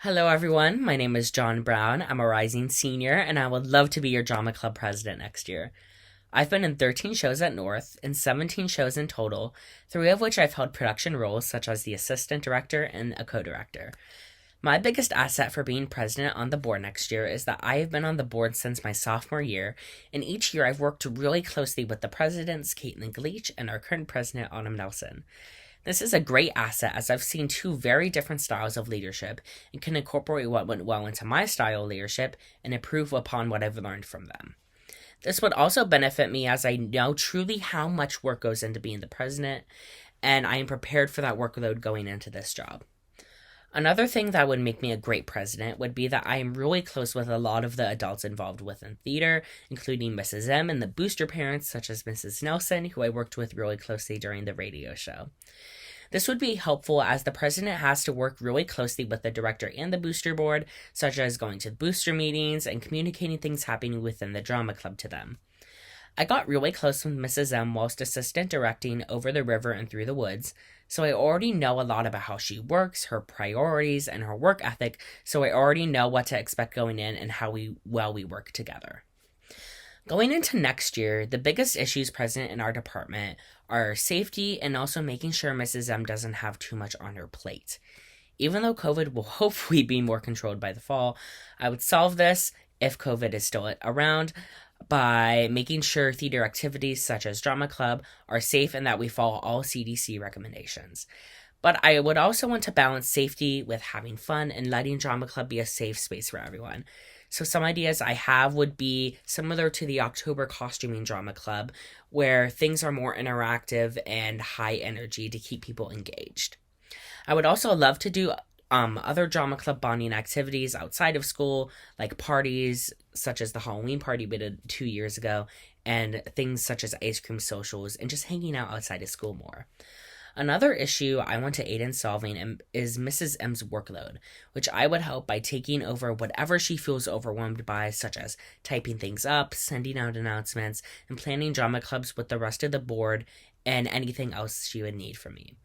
Hello, everyone. My name is John Brown. I'm a rising senior, and I would love to be your drama club president next year. I've been in 13 shows at North and 17 shows in total, three of which I've held production roles such as the assistant director and a co director. My biggest asset for being president on the board next year is that I have been on the board since my sophomore year, and each year I've worked really closely with the presidents, Caitlin Gleach, and our current president, Autumn Nelson. This is a great asset as I've seen two very different styles of leadership and can incorporate what went well into my style of leadership and improve upon what I've learned from them. This would also benefit me as I know truly how much work goes into being the president, and I am prepared for that workload going into this job. Another thing that would make me a great president would be that I am really close with a lot of the adults involved within theater, including Mrs. M and the booster parents such as Mrs. Nelson, who I worked with really closely during the radio show. This would be helpful as the president has to work really closely with the director and the booster board, such as going to booster meetings and communicating things happening within the drama club to them. I got really close with Mrs. M whilst assistant directing Over the River and Through the Woods, so I already know a lot about how she works, her priorities, and her work ethic, so I already know what to expect going in and how we work together. Going into next year, the biggest issues present in our department are safety and also making sure Mrs. M doesn't have too much on her plate. Even though COVID will hopefully be more controlled by the fall, I would solve this, if COVID is still around, by making sure theater activities such as drama club are safe and that we follow all CDC recommendations. But I would also want to balance safety with having fun and letting drama club be a safe space for everyone. So some ideas I have would be similar to the October costuming drama club, where things are more interactive and high energy to keep people engaged. I would also love to do other drama club bonding activities outside of school, like parties such as the Halloween party we did 2 years ago, and things such as ice cream socials and just hanging out outside of school more. Another issue I want to aid in solving is Mrs. M's workload, which I would help by taking over whatever she feels overwhelmed by, such as typing things up, sending out announcements, and planning drama clubs with the rest of the board, and anything else she would need from me.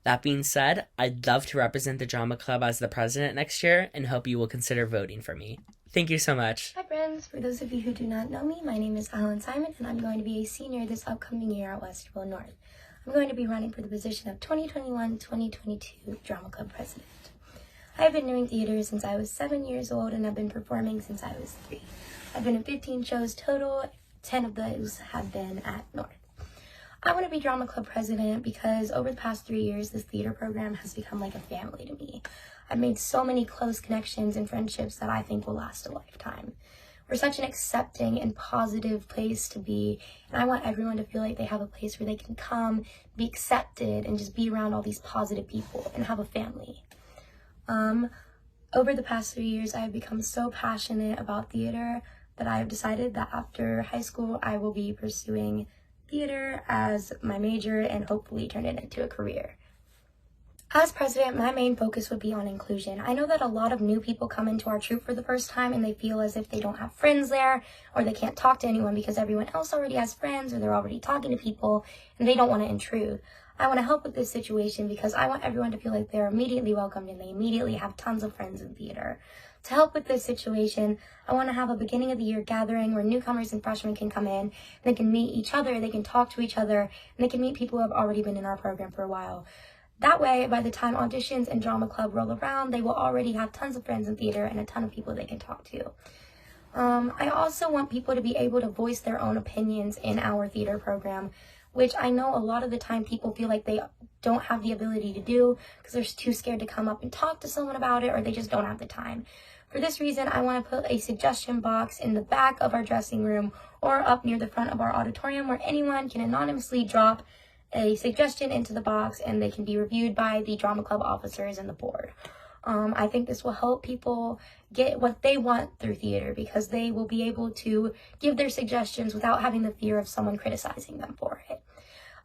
That being said, I'd love to represent the drama club as the president next year and hope you will consider voting for me. Thank you so much. Hi friends, for those of you who do not know me, my name is Alan Simon and I'm going to be a senior this upcoming year at Westerville North. I'm going to be running for the position of 2021-2022 Drama Club President. I've been doing theater since I was 7 years old and I've been performing since I was 3. I've been in 15 shows total, 10 of those have been at North. I want to be Drama Club President because over the past 3 years, this theater program has become like a family to me. I've made so many close connections and friendships that I think will last a lifetime. We're such an accepting and positive place to be, and I want everyone to feel like they have a place where they can come, be accepted, and just be around all these positive people and have a family. Over the past 3 years, I've become so passionate about theater that I have decided that after high school, I will be pursuing theater as my major and hopefully turn it into a career. As president, my main focus would be on inclusion. I know that a lot of new people come into our troupe for the first time and they feel as if they don't have friends there or they can't talk to anyone because everyone else already has friends or they're already talking to people and they don't want to intrude. I want to help with this situation because I want everyone to feel like they're immediately welcomed and they immediately have tons of friends in theater. To help with this situation, I want to have a beginning of the year gathering where newcomers and freshmen can come in, they can meet each other, they can talk to each other, and they can meet people who have already been in our program for a while. That way, by the time auditions and drama club roll around, they will already have tons of friends in theater and a ton of people they can talk to. I also want people to be able to voice their own opinions in our theater program, which I know a lot of the time people feel like they don't have the ability to do because they're too scared to come up and talk to someone about it or they just don't have the time. For this reason, I want to put a suggestion box in the back of our dressing room or up near the front of our auditorium where anyone can anonymously drop a suggestion into the box and they can be reviewed by the drama club officers and the board. I think this will help people get what they want through theater because they will be able to give their suggestions without having the fear of someone criticizing them for it.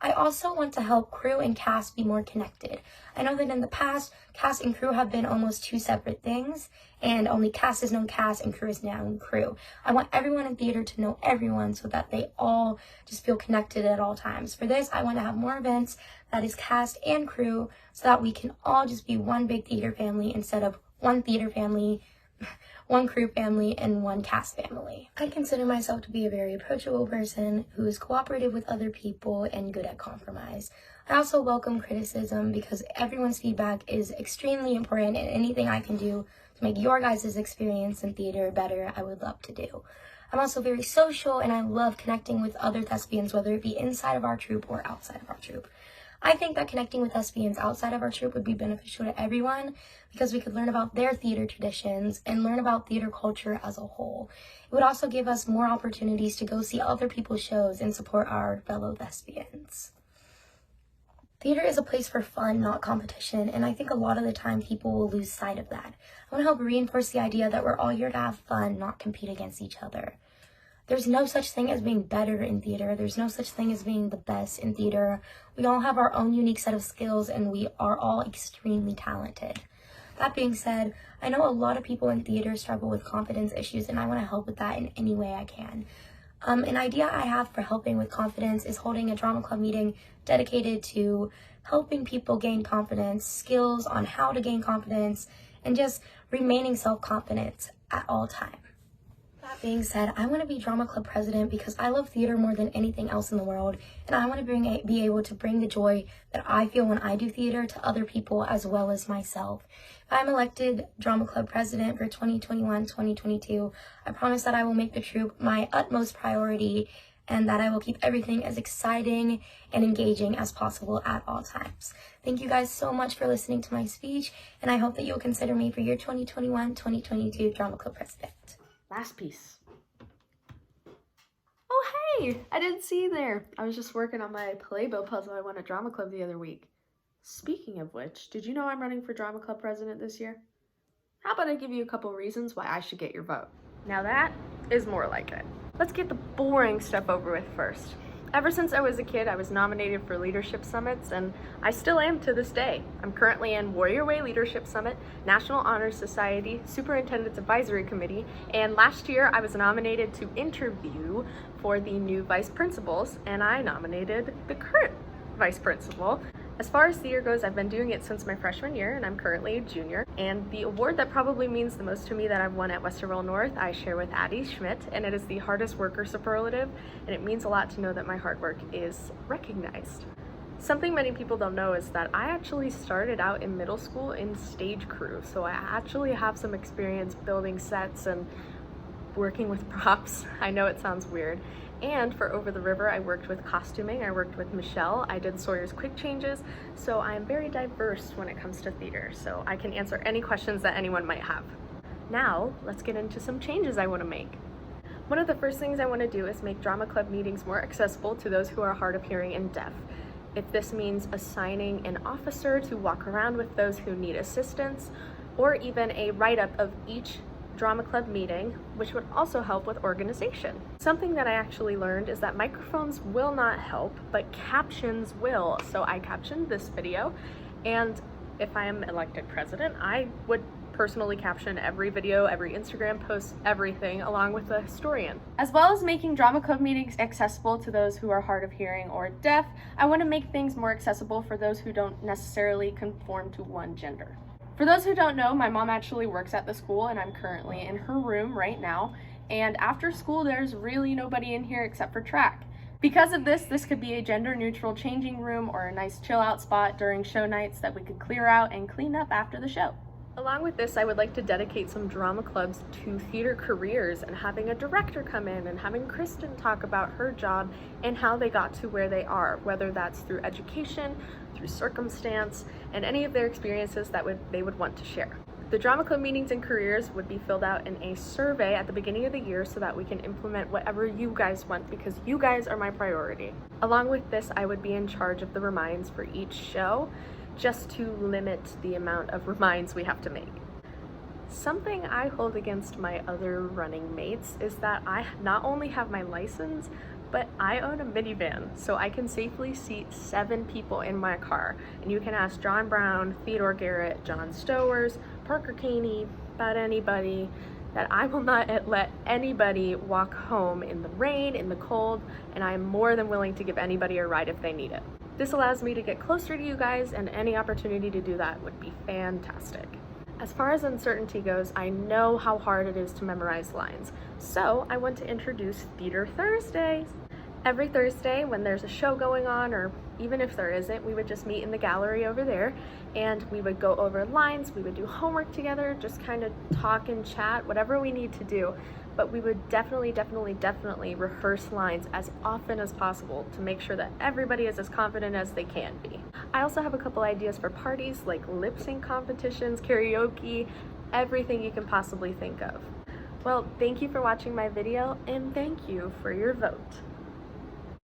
I also want to help crew and cast be more connected. I know that in the past, cast and crew have been almost two separate things, and only cast is known cast and crew is known crew. I want everyone in theater to know everyone so that they all just feel connected at all times. For this, I want to have more events that is cast and crew so that we can all just be one big theater family instead of one theater family, one crew family, and one cast family. I consider myself to be a very approachable person who is cooperative with other people and good at compromise. I also welcome criticism because everyone's feedback is extremely important, and anything I can do to make your guys' experience in theater better, I would love to do. I'm also very social, and I love connecting with other thespians, whether it be inside of our troupe or outside of our troupe. I think that connecting with thespians outside of our troupe would be beneficial to everyone because we could learn about their theater traditions and learn about theater culture as a whole. It would also give us more opportunities to go see other people's shows and support our fellow thespians. Theater is a place for fun, not competition, and I think a lot of the time people will lose sight of that. I want to help reinforce the idea that we're all here to have fun, not compete against each other. There's no such thing as being better in theater. There's no such thing as being the best in theater. We all have our own unique set of skills, and we are all extremely talented. That being said, I know a lot of people in theater struggle with confidence issues, and I want to help with that in any way I can. An idea I have for helping with confidence is holding a drama club meeting dedicated to helping people gain confidence, skills on how to gain confidence, and just remaining self-confident at all times. That being said, I want to be drama club president because I love theater more than anything else in the world, and I want to be able to bring the joy that I feel when I do theater to other people as well as myself. If I'm elected drama club president for 2021-2022, I promise that I will make the troupe my utmost priority and that I will keep everything as exciting and engaging as possible at all times. Thank you guys so much for listening to my speech, and I hope that you'll consider me for your 2021-2022 drama club president. Last piece. Oh, hey! I didn't see you there. I was just working on my Playbill puzzle I won at Drama Club the other week. Speaking of which, did you know I'm running for Drama Club president this year? How about I give you a couple reasons why I should get your vote? Now that is more like it. Let's get the boring stuff over with first. Ever since I was a kid, I was nominated for leadership summits, and I still am to this day. I'm currently in Warrior Way Leadership Summit, National Honor Society, Superintendent's Advisory Committee, and last year I was nominated to interview for the new vice principals, and I nominated the current vice principal. As far as theater goes, I've been doing it since my freshman year, and I'm currently a junior. And the award that probably means the most to me that I've won at Westerville North, I share with Addie Schmidt, and it is the hardest worker superlative, and it means a lot to know that my hard work is recognized. Something many people don't know is that I actually started out in middle school in stage crew, so I actually have some experience building sets and working with props. I know it sounds weird. And for Over the River, I worked with costuming, I worked with Michelle, I did Sawyer's Quick Changes, so I am very diverse when it comes to theater, so I can answer any questions that anyone might have. Now, let's get into some changes I want to make. One of the first things I want to do is make drama club meetings more accessible to those who are hard of hearing and deaf. If this means assigning an officer to walk around with those who need assistance, or even a write-up of each drama club meeting, which would also help with organization. Something that I actually learned is that microphones will not help, but captions will. So I captioned this video, and if I am elected president, I would personally caption every video, every Instagram post, everything, along with the historian. As well as making drama club meetings accessible to those who are hard of hearing or deaf, I want to make things more accessible for those who don't necessarily conform to one gender. For those who don't know, my mom actually works at the school, and I'm currently in her room right now. And after school, there's really nobody in here except for track. Because of this could be a gender-neutral changing room or a nice chill-out spot during show nights that we could clear out and clean up after the show. Along with this, I would like to dedicate some drama clubs to theater careers and having a director come in and having Kristen talk about her job and how they got to where they are, whether that's through education, through circumstance, and any of their experiences that they would want to share. The drama club meetings and careers would be filled out in a survey at the beginning of the year so that we can implement whatever you guys want, because you guys are my priority. Along with this, I would be in charge of the reminds for each show, just to limit the amount of reminds we have to make. Something I hold against my other running mates is that I not only have my license, but I own a minivan, so I can safely seat 7 people in my car. And you can ask John Brown, Theodore Garrett, John Stowers, Parker Caney, about anybody, that I will not let anybody walk home in the rain, in the cold, and I am more than willing to give anybody a ride if they need it. This allows me to get closer to you guys, and any opportunity to do that would be fantastic. As far as uncertainty goes, I know how hard it is to memorize lines, so I want to introduce Theater Thursdays. Every Thursday when there's a show going on, or even if there isn't, we would just meet in the gallery over there and we would go over lines, we would do homework together, just kind of talk and chat, whatever we need to do. But we would definitely rehearse lines as often as possible to make sure that everybody is as confident as they can be. I also have a couple ideas for parties like lip sync competitions, karaoke, everything you can possibly think of. Well, thank you for watching my video and thank you for your vote.